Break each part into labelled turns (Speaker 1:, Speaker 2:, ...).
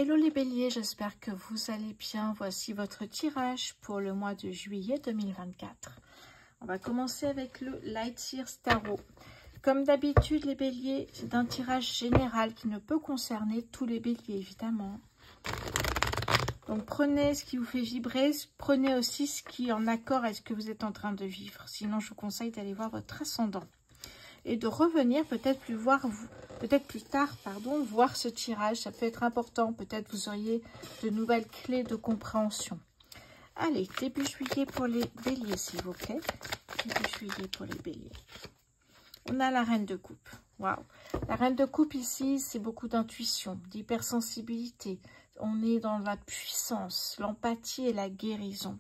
Speaker 1: Hello les béliers, j'espère que vous allez bien. Voici votre tirage pour le mois de juillet 2024. On va commencer avec le Light Year Tarot. Comme d'habitude les béliers, c'est un tirage général qui ne peut concerner tous les béliers évidemment. Donc prenez ce qui vous fait vibrer, prenez aussi ce qui est en accord avec ce que vous êtes en train de vivre. Sinon je vous conseille d'aller voir votre ascendant. Et de revenir peut-être plus tard, voir ce tirage. Ça peut être important. Peut-être vous auriez de nouvelles clés de compréhension. Allez, début juillet pour les béliers, s'il vous plaît. Début juillet pour les béliers. On a la reine de coupe. Waouh. La reine de coupe ici, c'est beaucoup d'intuition, d'hypersensibilité. On est dans la puissance, l'empathie et la guérison.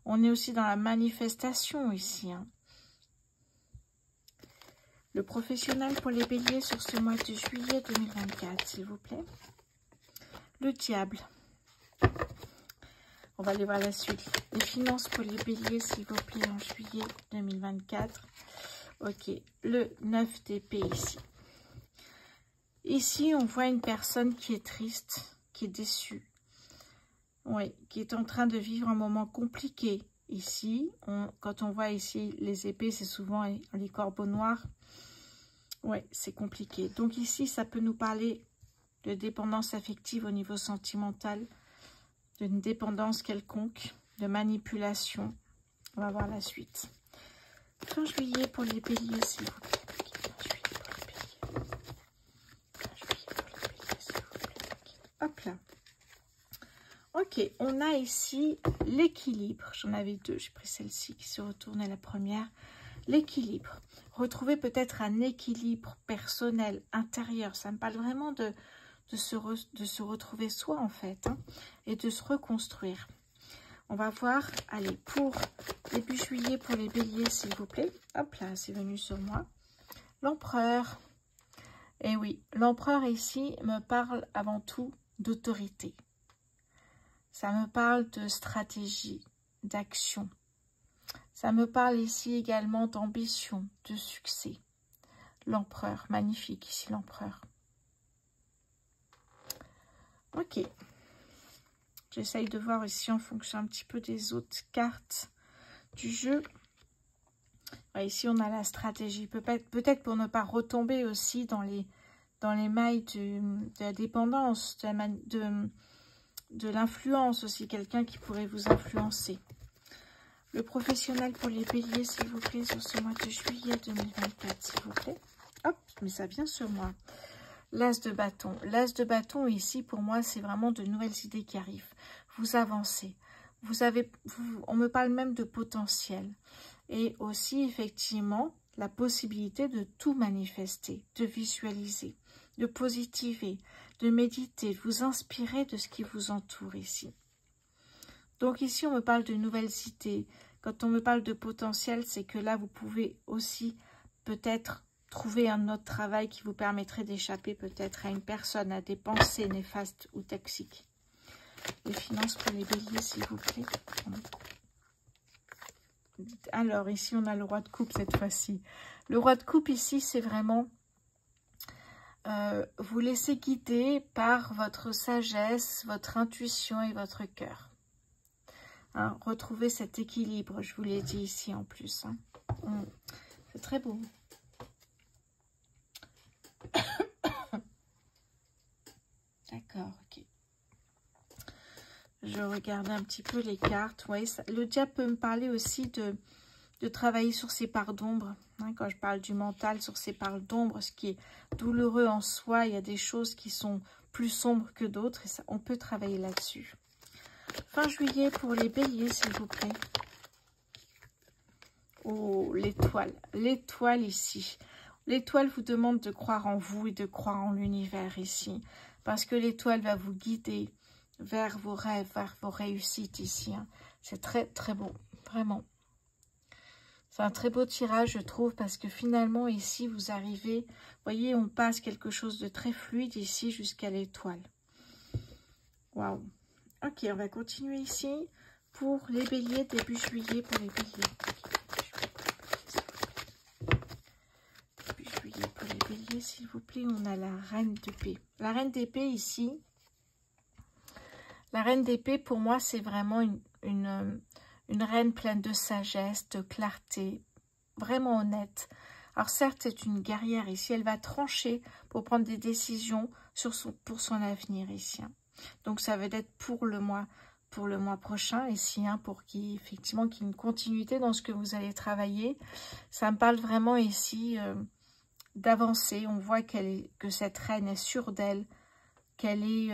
Speaker 1: On est aussi dans la manifestation ici, hein. Le professionnel pour les béliers sur ce mois de juillet 2024, s'il vous plaît. Le diable. On va aller voir la suite. Les finances pour les béliers, s'il vous plaît, en juillet 2024. Ok, le 9 d'épée ici. Ici, on voit une personne qui est triste, qui est déçue. Oui, qui est en train de vivre un moment compliqué. Ici, quand on voit ici les épées, c'est souvent les corbeaux noirs. Oui, c'est compliqué. Donc ici, ça peut nous parler de dépendance affective au niveau sentimental, d'une dépendance quelconque, de manipulation. On va voir la suite. Fin juillet pour les béliers, s'il vous plaît. Hop là. Ok, on a ici l'équilibre. J'en avais deux, j'ai pris celle-ci qui se retournait la première. L'équilibre. Retrouver peut-être un équilibre personnel, intérieur. Ça me parle vraiment de se retrouver soi en fait, hein, et de se reconstruire. On va voir, allez, pour début juillet pour les béliers, s'il vous plaît. Hop là, c'est venu sur moi. L'empereur. Et oui, l'empereur ici me parle avant tout d'autorité. Ça me parle de stratégie, d'action. Ça me parle ici également d'ambition, de succès. L'empereur, magnifique ici l'empereur. Ok. J'essaye de voir ici en fonction un petit peu des autres cartes du jeu. Ouais, ici on a la stratégie. Peut-être pour ne pas retomber aussi dans les mailles de la dépendance, de l'influence aussi. Quelqu'un qui pourrait vous influencer. Le professionnel pour les béliers, s'il vous plaît, sur ce mois de juillet 2024, s'il vous plaît. Hop, mais ça vient sur moi. L'as de bâton. L'as de bâton, ici, pour moi, c'est vraiment de nouvelles idées qui arrivent. Vous avancez. On me parle même de potentiel. Et aussi, effectivement, la possibilité de tout manifester, de visualiser, de positiver, de méditer, de vous inspirer de ce qui vous entoure ici. Donc ici, on me parle de nouvelles idées. Quand on me parle de potentiel, c'est que là, vous pouvez aussi peut-être trouver un autre travail qui vous permettrait d'échapper peut-être à une personne, à des pensées néfastes ou toxiques. Les finances pour les béliers, s'il vous plaît. Alors, ici, on a le roi de coupe cette fois-ci. Le roi de coupe, ici, c'est vraiment vous laisser guider par votre sagesse, votre intuition et votre cœur. Hein, retrouver cet équilibre, je vous l'ai dit ici en plus. Hein. C'est très beau. D'accord, ok. Je regarde un petit peu les cartes. Ouais, le diable peut me parler aussi de travailler sur ses parts d'ombre. Hein, quand je parle du mental, sur ses parts d'ombre, ce qui est douloureux en soi, il y a des choses qui sont plus sombres que d'autres et ça, on peut travailler là-dessus. Fin juillet pour les béliers, s'il vous plaît. Oh, l'étoile. L'étoile ici. L'étoile vous demande de croire en vous et de croire en l'univers ici. Parce que l'étoile va vous guider vers vos rêves, vers vos réussites ici. Hein. C'est très, très beau. Vraiment. C'est un très beau tirage, je trouve, parce que finalement, ici, vous arrivez... Vous voyez, on passe quelque chose de très fluide ici jusqu'à l'étoile. Waouh. Ok, on va continuer ici pour les béliers, début juillet pour les béliers. Début juillet pour les béliers, s'il vous plaît, on a la reine d'épée. La reine d'épée ici, La reine d'épée, pour moi, c'est vraiment une reine pleine de sagesse, de clarté, vraiment honnête. Alors certes, c'est une guerrière ici, elle va trancher pour prendre des décisions pour son avenir ici. Hein. Donc ça va être pour le mois prochain ici, hein, pour effectivement qu'il y ait une continuité dans ce que vous allez travailler. Ça me parle vraiment ici d'avancer. On voit que cette reine est sûre d'elle, qu'elle est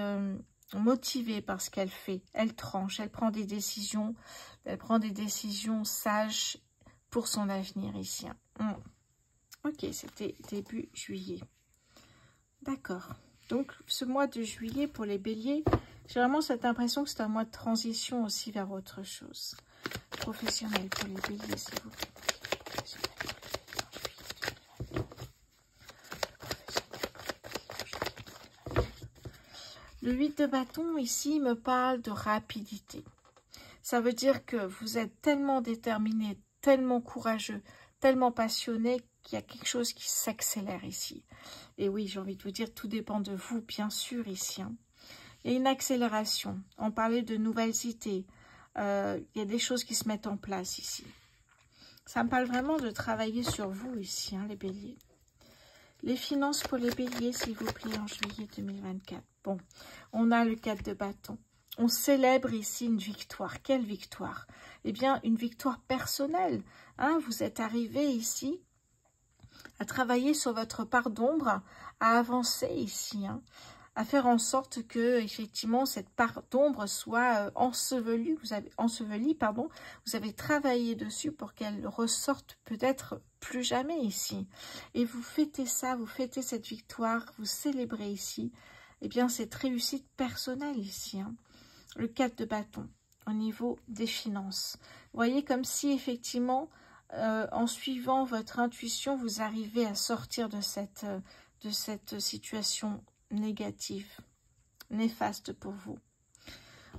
Speaker 1: motivée par ce qu'elle fait. Elle tranche, elle prend des décisions sages pour son avenir ici. Hein. Ok, c'était début juillet. D'accord. Donc, ce mois de juillet pour les béliers, j'ai vraiment cette impression que c'est un mois de transition aussi vers autre chose. Professionnel pour les béliers, s'il vous plaît. Le 8 de bâton, ici, me parle de rapidité. Ça veut dire que vous êtes tellement déterminé, tellement courageux, tellement passionné qu'il y a quelque chose qui s'accélère ici. Et oui, j'ai envie de vous dire, tout dépend de vous, bien sûr, ici. Hein. Il y a une accélération. On parlait de nouvelles idées. Il y a des choses qui se mettent en place ici. Ça me parle vraiment de travailler sur vous ici, hein, les béliers. Les finances pour les béliers, s'il vous plaît, en juillet 2024. Bon, on a le 4 de bâton. On célèbre ici une victoire. Quelle victoire? Eh bien, une victoire personnelle. Hein, vous êtes arrivé ici à travailler sur votre part d'ombre, à avancer ici, hein, à faire en sorte que, effectivement, cette part d'ombre soit ensevelie. Vous avez travaillé dessus pour qu'elle ressorte peut-être plus jamais ici. Et vous fêtez ça, vous fêtez cette victoire, vous célébrez ici. Eh bien, cette réussite personnelle ici, hein. Le 4 de bâton, au niveau des finances. Vous voyez, comme si, effectivement, en suivant votre intuition, vous arrivez à sortir de cette situation négative, néfaste pour vous.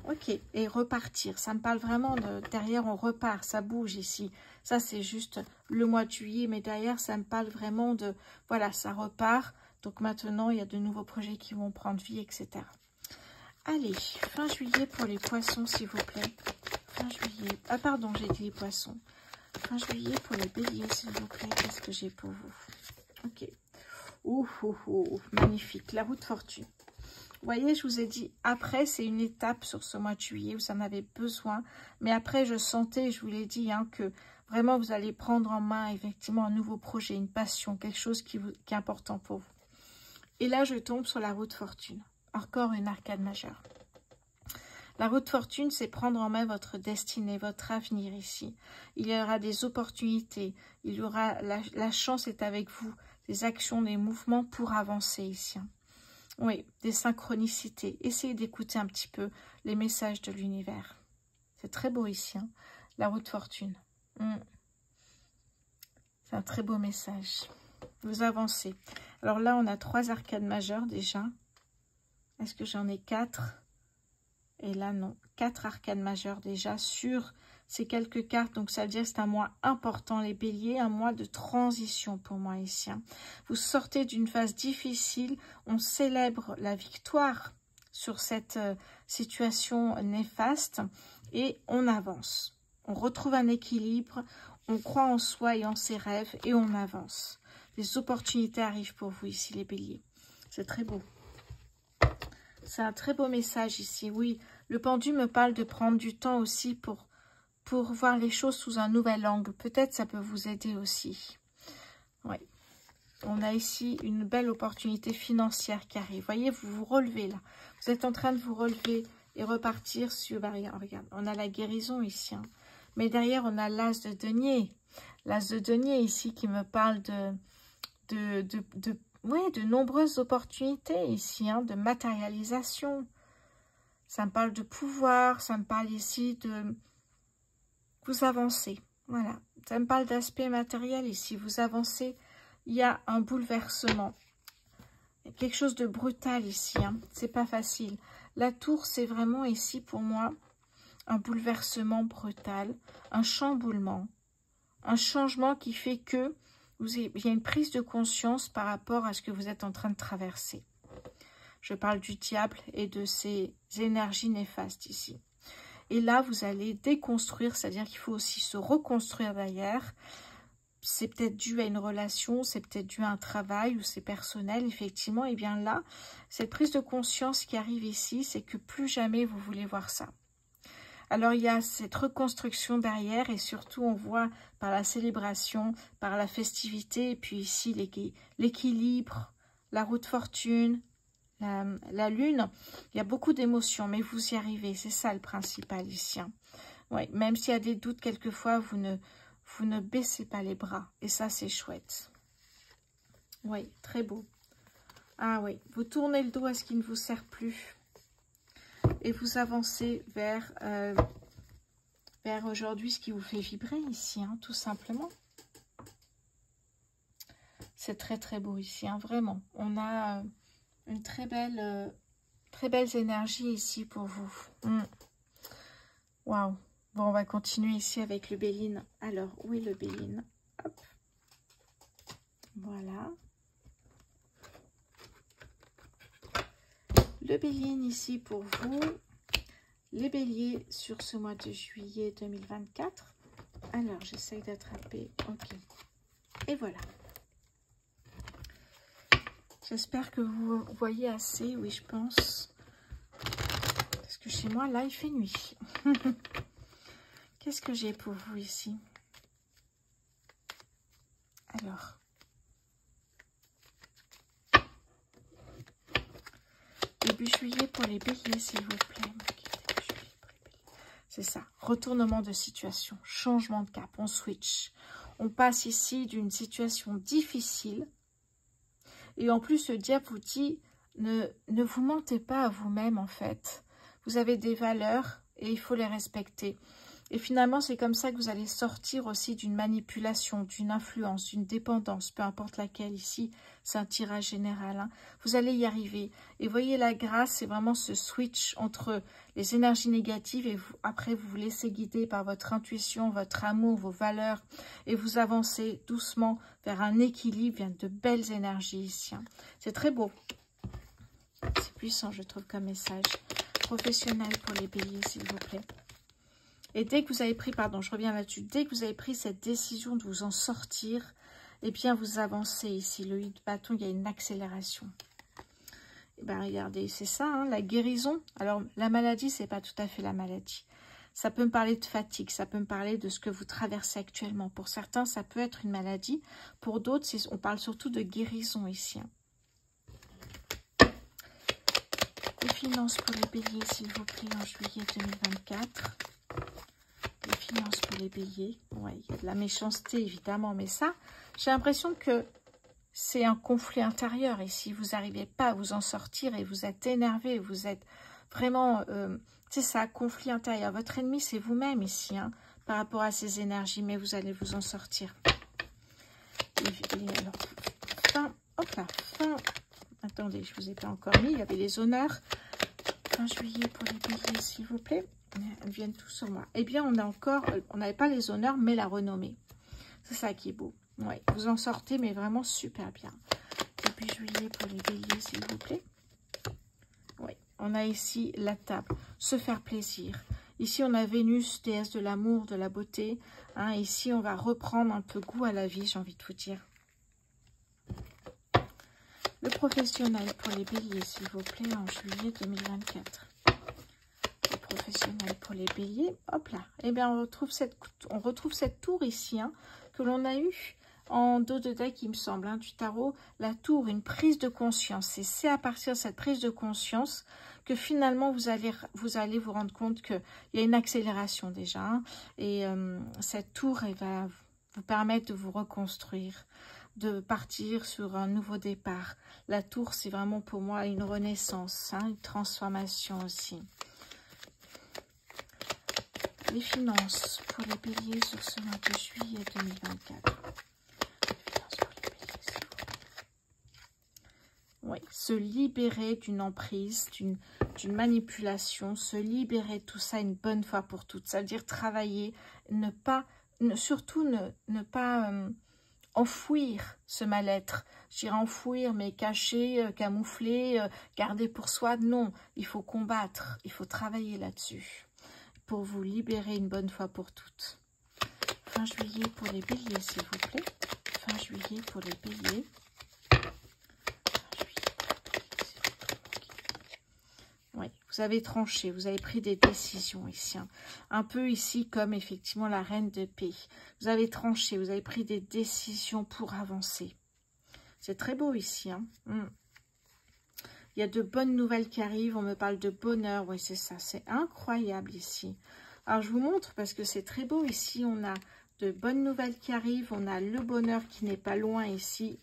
Speaker 1: Ok, et repartir, ça me parle vraiment de... Derrière, on repart, ça bouge ici. Ça, c'est juste le mois de juillet, mais derrière, ça me parle vraiment de... Voilà, ça repart. Donc maintenant, il y a de nouveaux projets qui vont prendre vie, etc. Allez, fin juillet pour les poissons, s'il vous plaît. Fin juillet... Ah, pardon, j'ai dit les poissons. Fin juillet pour les béliers, s'il vous plaît. Qu'est-ce que j'ai pour vous? Ok. Ouh, magnifique. La roue de fortune. Vous voyez, je vous ai dit, après, c'est une étape sur ce mois de juillet. Vous en avez besoin. Mais après, je sentais, je vous l'ai dit, hein, que vraiment, vous allez prendre en main, effectivement, un nouveau projet, une passion, quelque chose qui est important pour vous. Et là, je tombe sur la roue de fortune. Encore une arcane majeure. La roue de fortune, c'est prendre en main votre destinée, votre avenir ici. Il y aura des opportunités, il y aura la chance est avec vous, des actions, des mouvements pour avancer ici. Oui, des synchronicités. Essayez d'écouter un petit peu les messages de l'univers. C'est très beau ici, hein, la roue de fortune. C'est un très beau message. Vous avancez. Alors là, on a 3 arcanes majeures déjà. Est-ce que j'en ai 4? Et là, non. 4 arcanes majeures déjà sur ces quelques cartes. Donc, ça veut dire que c'est un mois important, les béliers. Un mois de transition pour moi ici. Hein. Vous sortez d'une phase difficile. On célèbre la victoire sur cette situation néfaste. Et on avance. On retrouve un équilibre. On croit en soi et en ses rêves. Et on avance. Les opportunités arrivent pour vous ici, les béliers. C'est très beau. C'est un très beau message ici. Oui, le pendu me parle de prendre du temps aussi pour voir les choses sous un nouvel angle. Peut-être ça peut vous aider aussi. Oui. On a ici une belle opportunité financière qui arrive. Vous voyez, vous vous relevez là. Vous êtes en train de vous relever et repartir sur... Bah, regarde, on a la guérison ici. Hein. Mais derrière, on a l'as de denier. L'as de denier ici qui me parle de nombreuses opportunités ici, hein, de matérialisation. Ça me parle de pouvoir, ça me parle ici de... Vous avancez, voilà. Ça me parle d'aspect matériel ici. Vous avancez, il y a un bouleversement. Il y a quelque chose de brutal ici, hein. C'est pas facile. La tour, c'est vraiment ici pour moi un bouleversement brutal, un chamboulement, un changement qui fait que il y a une prise de conscience par rapport à ce que vous êtes en train de traverser. Je parle du diable et de ses énergies néfastes ici. Et là, vous allez déconstruire, c'est-à-dire qu'il faut aussi se reconstruire derrière. C'est peut-être dû à une relation, c'est peut-être dû à un travail ou c'est personnel, effectivement. Et bien là, cette prise de conscience qui arrive ici, c'est que plus jamais vous voulez voir ça. Alors, il y a cette reconstruction derrière et surtout, on voit par la célébration, par la festivité, et puis ici, l'équilibre, la roue de fortune, la lune. Il y a beaucoup d'émotions, mais vous y arrivez. C'est ça le principal ici. Hein. Ouais, même s'il y a des doutes, quelquefois, vous ne baissez pas les bras. Et ça, c'est chouette. Oui, très beau. Ah oui, vous tournez le dos à ce qui ne vous sert plus. Et vous avancez vers aujourd'hui ce qui vous fait vibrer ici, hein, tout simplement. C'est très très beau ici, hein, vraiment. On a une très belles énergies ici pour vous. Waouh. Bon, on va continuer ici avec le Béline. Alors, où est le Béline? Hop. Voilà. Le Béline ici pour vous. Les béliers sur ce mois de juillet 2024. Alors, j'essaye d'attraper. Ok. Et voilà. J'espère que vous voyez assez. Oui, je pense. Parce que chez moi, là, il fait nuit. Qu'est-ce que j'ai pour vous ici? Alors. Début juillet pour les béliers, s'il vous plaît. C'est ça, retournement de situation, changement de cap, on switch. On passe ici d'une situation difficile. Et en plus, le diable vous dit, ne vous mentez pas à vous-même en fait. Vous avez des valeurs et il faut les respecter. Et finalement, c'est comme ça que vous allez sortir aussi d'une manipulation, d'une influence, d'une dépendance, peu importe laquelle ici, c'est un tirage général. Hein. Vous allez y arriver. Et voyez, la grâce, c'est vraiment ce switch entre les énergies négatives et vous, après, vous vous laissez guider par votre intuition, votre amour, vos valeurs. Et vous avancez doucement vers un équilibre, vers de belles énergies ici. Hein. C'est très beau. C'est puissant, je trouve, comme message. Professionnel pour les béliers, s'il vous plaît. Et dès que vous avez pris, pardon, je reviens là-dessus, dès que vous avez pris cette décision de vous en sortir, eh bien, vous avancez ici. Le 8 de bâton, il y a une accélération. Et bien, regardez, c'est ça, hein, la guérison. Alors, la maladie, c'est pas tout à fait la maladie. Ça peut me parler de fatigue, ça peut me parler de ce que vous traversez actuellement. Pour certains, ça peut être une maladie. Pour d'autres, on parle surtout de guérison ici. Hein. Les finances pour les béliers, s'il vous plaît, en juillet 2024. Les finances pour les béliers. Ouais, il y a de la méchanceté, évidemment. Mais ça, j'ai l'impression que c'est un conflit intérieur. Ici, vous n'arrivez pas à vous en sortir et vous êtes énervé. Vous êtes vraiment... c'est ça, conflit intérieur. Votre ennemi, c'est vous-même ici, hein, par rapport à ces énergies. Mais vous allez vous en sortir. Alors, fin... Hop là, fin... Attendez, je ne vous ai pas encore mis. Il y avait les honneurs. Fin juillet pour les béliers, s'il vous plaît. Elles viennent tous sur moi. Eh bien, on a encore, on n'avait pas les honneurs, mais la renommée. C'est ça qui est beau. Ouais, vous en sortez, mais vraiment super bien. Début juillet pour les béliers, s'il vous plaît. Oui, on a ici la table. Se faire plaisir. Ici, on a Vénus, déesse de l'amour, de la beauté. Hein, ici, on va reprendre un peu goût à la vie, j'ai envie de vous dire. Le professionnel pour les béliers, s'il vous plaît, en juillet 2024. Le professionnel pour les béliers, hop là. Eh bien, on retrouve cette tour ici, hein, que l'on a eue en dos de deck, il me semble, hein, du tarot. La tour, une prise de conscience. Et c'est à partir de cette prise de conscience que finalement, vous allez vous rendre compte qu'il y a une accélération déjà. Hein, et cette tour, elle va vous permettre de vous reconstruire, de partir sur un nouveau départ. La tour, c'est vraiment pour moi une renaissance, hein, une transformation aussi. Les finances pour les béliers sur ce mois de juillet 2024. Oui, se libérer d'une emprise, d'une manipulation, se libérer de tout ça une bonne fois pour toutes. Ça veut dire travailler, surtout ne pas enfouir ce mal-être. Je dirais enfouir, mais cacher, camoufler, garder pour soi. Non, il faut combattre, il faut travailler là-dessus pour vous libérer une bonne fois pour toutes. Fin juillet pour les béliers, s'il vous plaît. Fin juillet pour les béliers. Oui, vous avez tranché, vous avez pris des décisions ici. Hein. Un peu ici comme effectivement la reine d'épée. Vous avez tranché, vous avez pris des décisions pour avancer. C'est très beau ici. Hein. Il y a de bonnes nouvelles qui arrivent. On me parle de bonheur. Oui, c'est ça. C'est incroyable ici. Alors, je vous montre parce que c'est très beau. Ici, on a de bonnes nouvelles qui arrivent. On a le bonheur qui n'est pas loin ici.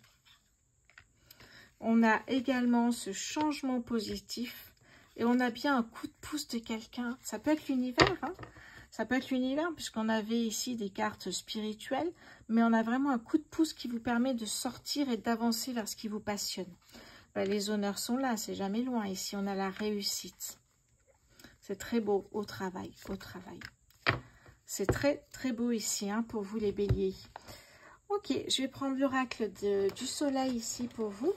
Speaker 1: On a également ce changement positif. Et on a bien un coup de pouce de quelqu'un. Ça peut être l'univers, hein. Ça peut être l'univers, puisqu'on avait ici des cartes spirituelles. Mais on a vraiment un coup de pouce qui vous permet de sortir et d'avancer vers ce qui vous passionne. Ben, les honneurs sont là, c'est jamais loin. Ici, on a la réussite. C'est très beau au travail, C'est très, très beau ici, hein, pour vous les béliers. Ok, je vais prendre l'oracle du soleil ici pour vous.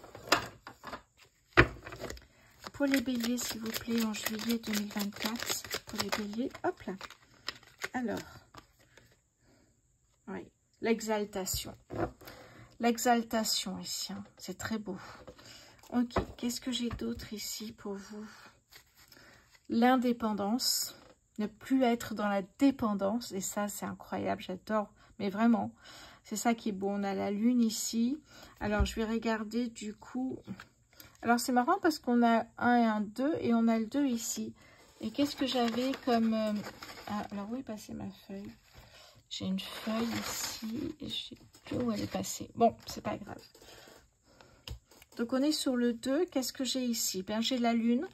Speaker 1: Pour les béliers, s'il vous plaît, en juillet 2024. Pour les béliers, hop là. Alors, oui, l'exaltation. L'exaltation ici, hein, c'est très beau. Ok, qu'est-ce que j'ai d'autre ici pour vous? L'indépendance. Ne plus être dans la dépendance. Et ça, c'est incroyable, j'adore. Mais vraiment, c'est ça qui est beau. On a la lune ici. Alors, je vais regarder du coup... Alors, c'est marrant parce qu'on a un et un 2 et on a le 2 ici. Et qu'est-ce que j'avais comme... Ah, alors, où est passée ma feuille? J'ai une feuille ici. Et je sais plus où elle est passée. Bon, c'est pas grave. Donc, on est sur le 2. Qu'est-ce que j'ai ici? Bien, j'ai la lune.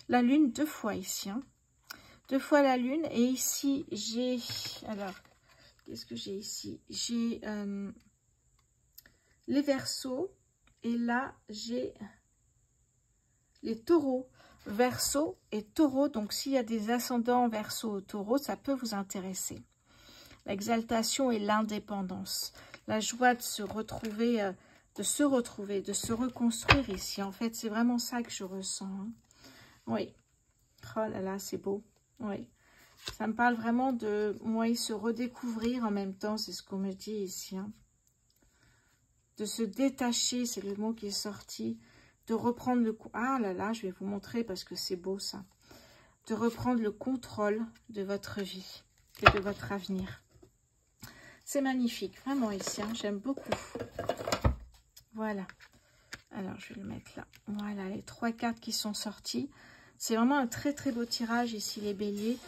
Speaker 1: La lune 2 fois ici. Hein. 2 fois la lune. Et ici, j'ai... Alors, qu'est-ce que j'ai ici? J'ai les Verseaux. Et là, j'ai les Taureaux. Verseau et Taureau. Donc, s'il y a des ascendants Verseau ou Taureau, ça peut vous intéresser. L'exaltation et l'indépendance. La joie de se retrouver... de se reconstruire ici. En fait, c'est vraiment ça que je ressens. Hein. Oui. Oh là là, c'est beau. Oui. Ça me parle vraiment de, moi, se redécouvrir en même temps. C'est ce qu'on me dit ici. Hein. De se détacher, c'est le mot qui est sorti. De reprendre le... Ah là là, je vais vous montrer parce que c'est beau ça. De reprendre le contrôle de votre vie et de votre avenir. C'est magnifique, vraiment ici. Hein. J'aime beaucoup. Voilà. Alors, je vais le mettre là. Voilà, les 3 cartes qui sont sorties. C'est vraiment un très, très beau tirage ici, les béliers,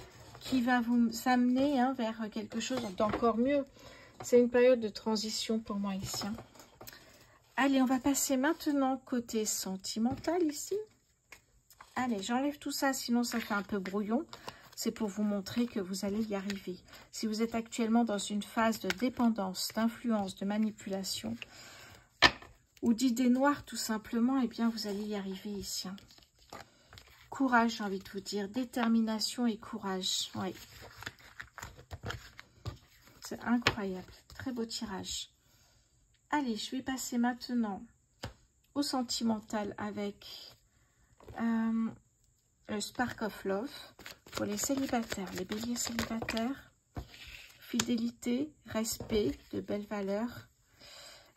Speaker 1: qui va vous amener hein, vers quelque chose d'encore mieux. C'est une période de transition pour moi ici. Hein. Allez, on va passer maintenant côté sentimental ici. Allez, j'enlève tout ça, sinon ça fait un peu brouillon. C'est pour vous montrer que vous allez y arriver. Si vous êtes actuellement dans une phase de dépendance, d'influence, de manipulation... ou d'idées noires tout simplement, eh bien vous allez y arriver ici. Hein. Courage, j'ai envie de vous dire. Détermination et courage. Oui. C'est incroyable. Très beau tirage. Allez, je vais passer maintenant au sentimental avec le Spark of Love pour les célibataires, les béliers célibataires. Fidélité, respect, de belles valeurs.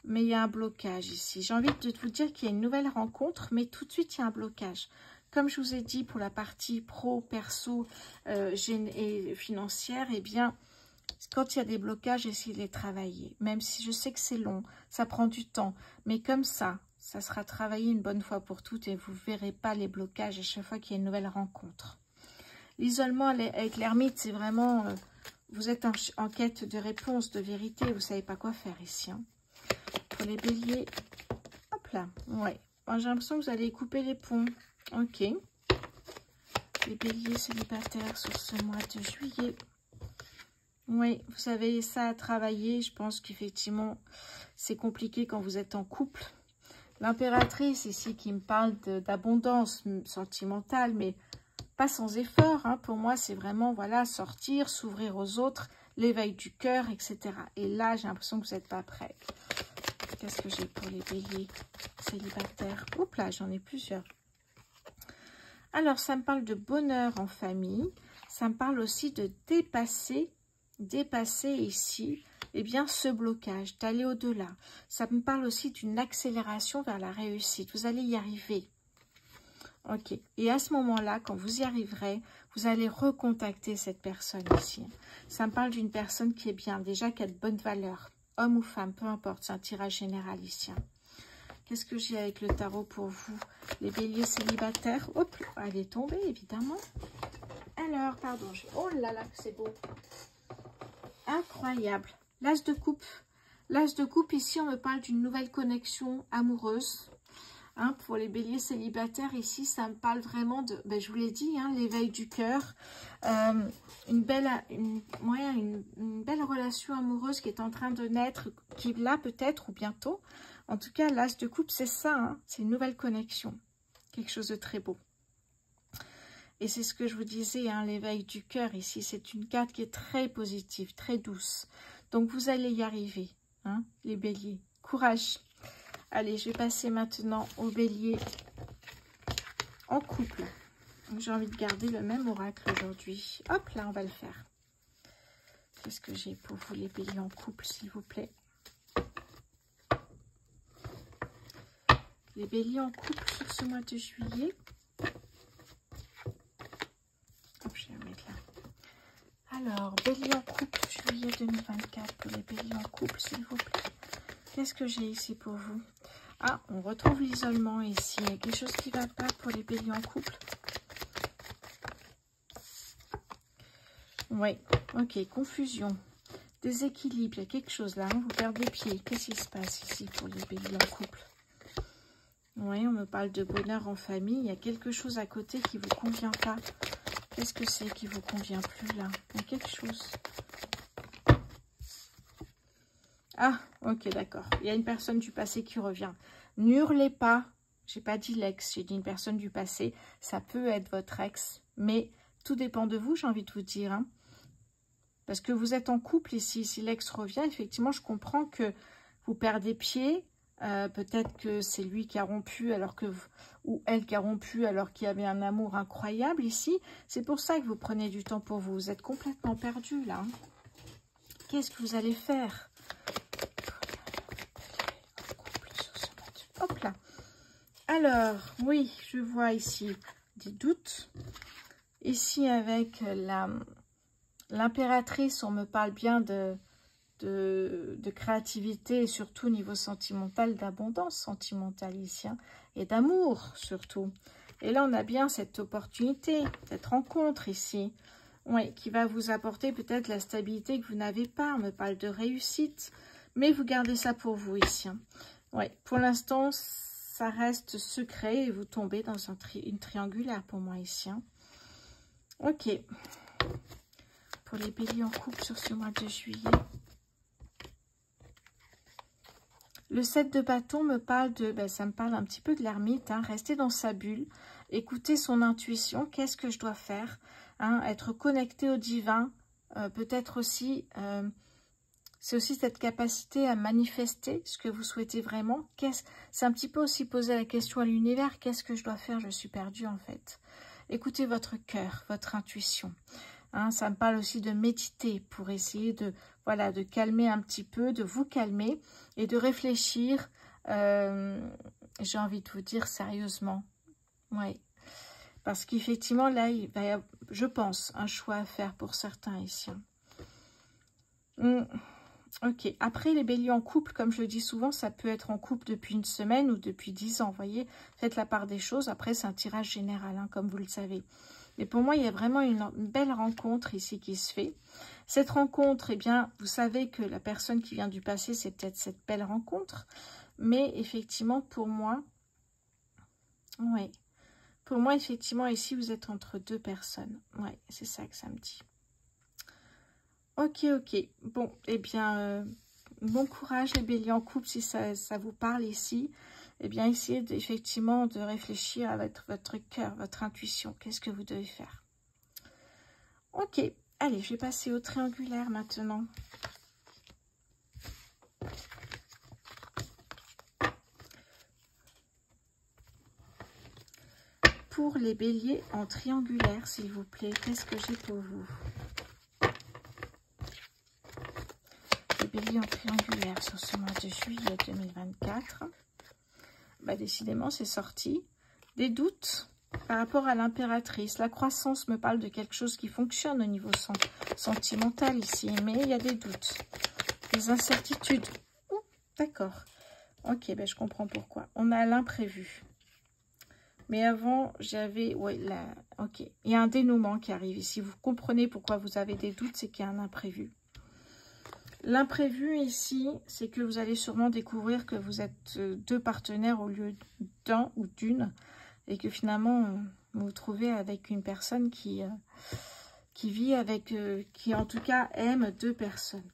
Speaker 1: Mais il y a un blocage ici. J'ai envie de vous dire qu'il y a une nouvelle rencontre, mais tout de suite, il y a un blocage. Comme je vous ai dit pour la partie pro, perso et financière, eh bien, quand il y a des blocages, essayez de les travailler. Même si je sais que c'est long, ça prend du temps. Mais comme ça sera travaillé une bonne fois pour toutes et vous ne verrez pas les blocages à chaque fois qu'il y a une nouvelle rencontre. L'isolement avec l'ermite, c'est vraiment... vous êtes en quête de réponse, de vérité, vous ne savez pas quoi faire ici. Hein. Pour les béliers, hop là, ouais. J'ai l'impression que vous allez couper les ponts. Ok. Les béliers célibataires sur ce mois de juillet. Oui, vous avez ça à travailler. Je pense qu'effectivement, c'est compliqué quand vous êtes en couple. L'impératrice ici qui me parle d'abondance sentimentale, mais pas sans effort. Hein. Pour moi, c'est vraiment, voilà, sortir, s'ouvrir aux autres, l'éveil du cœur, etc. Et là, j'ai l'impression que vous n'êtes pas prêts. Qu'est-ce que j'ai pour les béliers célibataires? Oups là, j'en ai plusieurs. Alors, ça me parle de bonheur en famille. Ça me parle aussi de dépasser ici, eh bien, ce blocage, d'aller au-delà. Ça me parle aussi d'une accélération vers la réussite. Vous allez y arriver. Ok. Et à ce moment-là, quand vous y arriverez, vous allez recontacter cette personne ici. Ça me parle d'une personne qui est bien, déjà qui a de bonnes valeurs. Homme ou femme, peu importe, c'est un tirage général ici. Qu'est-ce que j'ai avec le tarot pour vous? Les béliers célibataires. Hop, elle est tombée, évidemment. Alors, pardon, oh là là, c'est beau. Incroyable. L'as de coupe. L'as de coupe, ici, on me parle d'une nouvelle connexion amoureuse. Hein, pour les béliers célibataires, ici, ça me parle vraiment de, ben, je vous l'ai dit, hein, l'éveil du cœur. Une belle relation amoureuse qui est en train de naître, qui là peut-être ou bientôt. En tout cas, l'as de coupe, c'est ça, hein, c'est une nouvelle connexion. Quelque chose de très beau. Et c'est ce que je vous disais, hein, l'éveil du cœur ici, c'est une carte qui est très positive, très douce. Donc vous allez y arriver, hein, les béliers. Courage. Allez, je vais passer maintenant aux béliers en couple. J'ai envie de garder le même oracle aujourd'hui. Hop, là, on va le faire. Qu'est-ce que j'ai pour vous, les béliers en couple, s'il vous plaît? Les béliers en couple sur ce mois de juillet. Hop, je vais mettre là. Alors, béliers en couple, juillet 2024, pour les béliers en couple, s'il vous plaît. Qu'est-ce que j'ai ici pour vous? Ah, on retrouve l'isolement ici. Il y a quelque chose qui ne va pas pour les béliers en couple. Oui, ok, confusion, déséquilibre, il y a quelque chose là, hein, vous perdez pied. Qu'est-ce qui se passe ici pour les béliers en couple? Oui, on me parle de bonheur en famille. Il y a quelque chose à côté qui ne vous convient pas. Qu'est-ce que c'est qui ne vous convient plus là? Il y a quelque chose. Ah, ok, d'accord. Il y a une personne du passé qui revient. N'hurlez pas. J'ai pas dit l'ex, j'ai dit une personne du passé. Ça peut être votre ex, mais tout dépend de vous, j'ai envie de vous dire. Hein. Parce que vous êtes en couple ici. Si l'ex revient, effectivement, je comprends que vous perdez pied. Peut-être que c'est lui qui a rompu alors que ou elle qui a rompu alors qu'il y avait un amour incroyable ici. C'est pour ça que vous prenez du temps pour vous. Vous êtes complètement perdu là. Hein. Qu'est-ce que vous allez faire? Hop là. Alors, oui, je vois ici des doutes. Ici, avec l'impératrice, on me parle bien de créativité et surtout au niveau sentimental, d'abondance sentimentale ici, hein, et d'amour surtout. Et là, on a bien cette opportunité, cette rencontre ici, oui, qui va vous apporter peut-être la stabilité que vous n'avez pas. On me parle de réussite, mais vous gardez ça pour vous ici. Hein. Oui, pour l'instant, ça reste secret et vous tombez dans une triangulaire pour moi ici. Hein. Ok. Pour les béliers en couple sur ce mois de juillet. Le 7 de bâton me parle de, ben, ça me parle un petit peu de l'ermite, hein, rester dans sa bulle, écouter son intuition, qu'est-ce que je dois faire, hein, être connecté au divin, peut-être aussi, c'est aussi cette capacité à manifester ce que vous souhaitez vraiment. C'est un petit peu aussi poser la question à l'univers, qu'est-ce que je dois faire, je suis perdue en fait. Écoutez votre cœur, votre intuition. Hein, ça me parle aussi de méditer pour essayer de, voilà, de calmer un petit peu, de vous calmer et de réfléchir, j'ai envie de vous dire sérieusement. Oui, parce qu'effectivement, là, il va y avoir, je pense, un choix à faire pour certains ici. Ok, après les béliers en couple, comme je le dis souvent, ça peut être en couple depuis une semaine ou depuis 10 ans, vous voyez. Faites la part des choses, après c'est un tirage général, hein, comme vous le savez. Mais pour moi, il y a vraiment une belle rencontre ici qui se fait. Cette rencontre, eh bien, vous savez que la personne qui vient du passé, c'est peut-être cette belle rencontre. Mais effectivement, pour moi, oui. Pour moi, effectivement, ici, vous êtes entre deux personnes. Oui, c'est ça que ça me dit. Ok, ok. Bon, eh bien, bon courage les béliers en couple si ça vous parle ici. Eh bien, essayez effectivement de réfléchir à votre cœur, votre intuition. Qu'est-ce que vous devez faire? Ok. Allez, je vais passer au triangulaire maintenant. Pour les béliers en triangulaire, s'il vous plaît, qu'est-ce que j'ai pour vous? Les béliers en triangulaire sur ce mois de juillet 2024. Bah, décidément, c'est sorti. Des doutes par rapport à l'impératrice. La croissance me parle de quelque chose qui fonctionne au niveau sentimental ici, mais il y a des doutes, des incertitudes. D'accord. Ok, ben je comprends pourquoi. On a l'imprévu. Mais avant, j'avais... Ouais, ok. Il y a un dénouement qui arrive ici. Vous comprenez pourquoi vous avez des doutes, c'est qu'il y a un imprévu. L'imprévu ici, c'est que vous allez sûrement découvrir que vous êtes deux partenaires au lieu d'un ou d'une. Et que finalement, vous vous trouvez avec une personne qui vit avec... qui en tout cas aime deux personnes.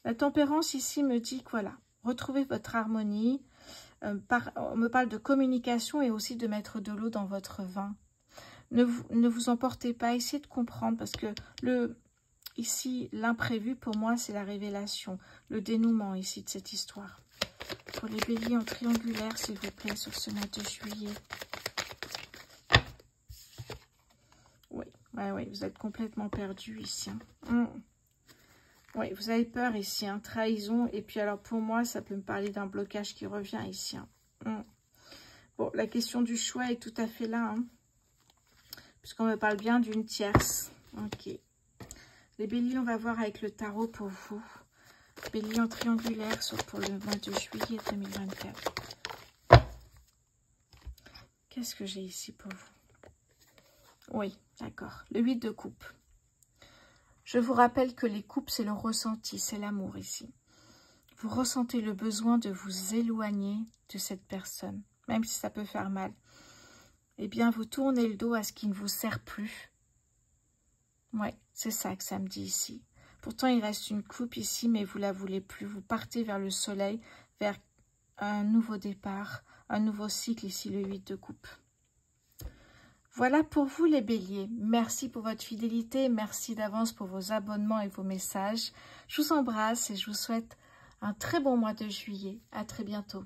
Speaker 1: La tempérance ici me dit que voilà, retrouvez votre harmonie. On me parle de communication et aussi de mettre de l'eau dans votre vin. Ne vous emportez pas, essayez de comprendre parce que ici, l'imprévu pour moi, c'est la révélation, le dénouement ici de cette histoire. Pour les béliers en triangulaire, s'il vous plaît, sur ce mois de juillet. Oui, vous êtes complètement perdu ici. Oui, vous avez peur ici, trahison. Et puis alors pour moi, ça peut me parler d'un blocage qui revient ici. Bon, la question du choix est tout à fait là. Puisqu'on me parle bien d'une tierce. Ok. Les béliers, on va voir avec le tarot pour vous. Bélier en triangulaire pour le mois de juillet 2024. Qu'est-ce que j'ai ici pour vous? Oui, d'accord. Le 8 de coupe. Je vous rappelle que les coupes, c'est le ressenti, c'est l'amour ici. Vous ressentez le besoin de vous éloigner de cette personne, même si ça peut faire mal. Eh bien, vous tournez le dos à ce qui ne vous sert plus. Ouais, c'est ça que ça me dit ici. Pourtant, il reste une coupe ici, mais vous ne la voulez plus. Vous partez vers le soleil, vers un nouveau départ, un nouveau cycle ici, le 8 de coupe. Voilà pour vous les béliers. Merci pour votre fidélité. Merci d'avance pour vos abonnements et vos messages. Je vous embrasse et je vous souhaite un très bon mois de juillet. À très bientôt.